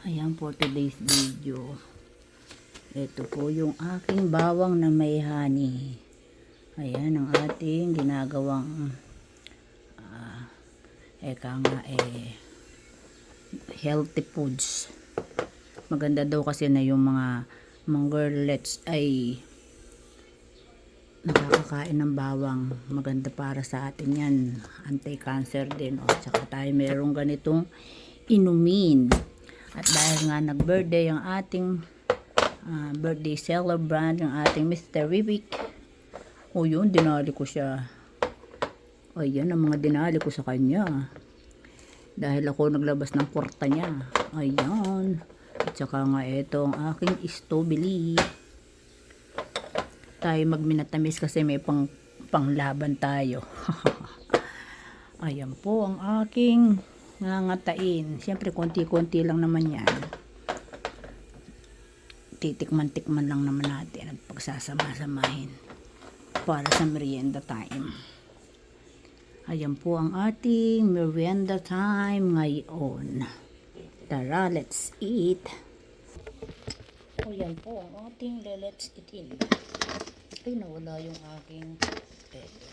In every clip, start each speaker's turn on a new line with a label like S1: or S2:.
S1: Ayan for today's video. Ito po yung aking bawang na may honey. Ayan ang ating ginagawang healthy foods. Maganda daw kasi na yung mga girlets ay nakakakain ng bawang. Maganda para sa atin yan. Anti-cancer din. O, tsaka tayo merong ganitong inumin. At dahil nga nag-birthday ang ating birthday celebrant, ang ating Mr. Rivik. O yun, dinali ko siya. Ayan ang mga dinali ko sa kanya. Dahil ako naglabas ng kwarta niya. Ayan. At saka nga ito ang aking stobili. Tayo magminatamis kasi may panglaban tayo. Ayan po ang aking nangatain. Siyempre konti-konti lang naman yan. Titikman-tikman lang naman natin at pagsasama-samahin para sa merienda time. Ayan po ang ating merienda time ngayon. Tara, let's eat. Ayan po ang ating let's eatin. Ay, nawala yung aking pelo.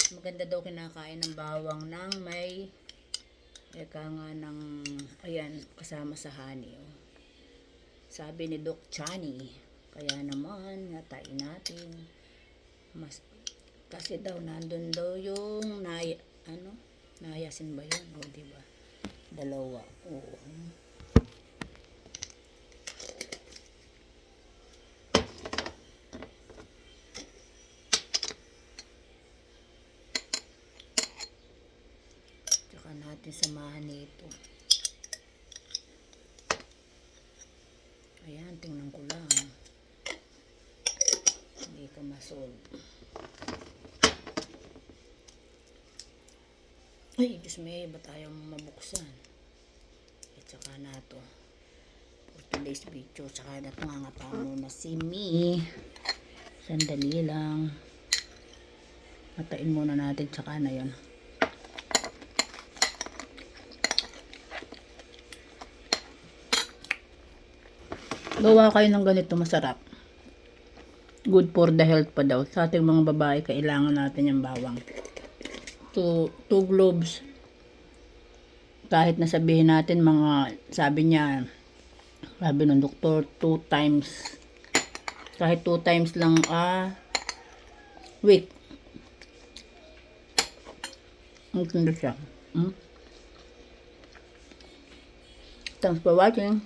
S1: Maganda daw kinakain ng bawang ng may ayan, kasama sa honey. Oh. Sabi ni Doc Chani, kaya naman natain natin. Kasi daw nandun daw yung nayasin ba yun? O, diba? Dalawa. Oo. Natin samahan nito. Ayan, tingnan ko lang. Hindi ka masolve. Ay, Diyos may, ba tayo mabuksan? At saka na to. For today's video, saka na tungangata muna si Mi. Sandali lang. Matain muna natin, saka na yun. Gawa kayo ng ganito, masarap. Good for the health pa daw. Sa ating mga babae, kailangan natin yung bawang. 2 globes. Kahit nasabihin natin sabi ng doktor, 2 times. Kahit 2 times lang week. Ang ganda siya. Thanks for watching.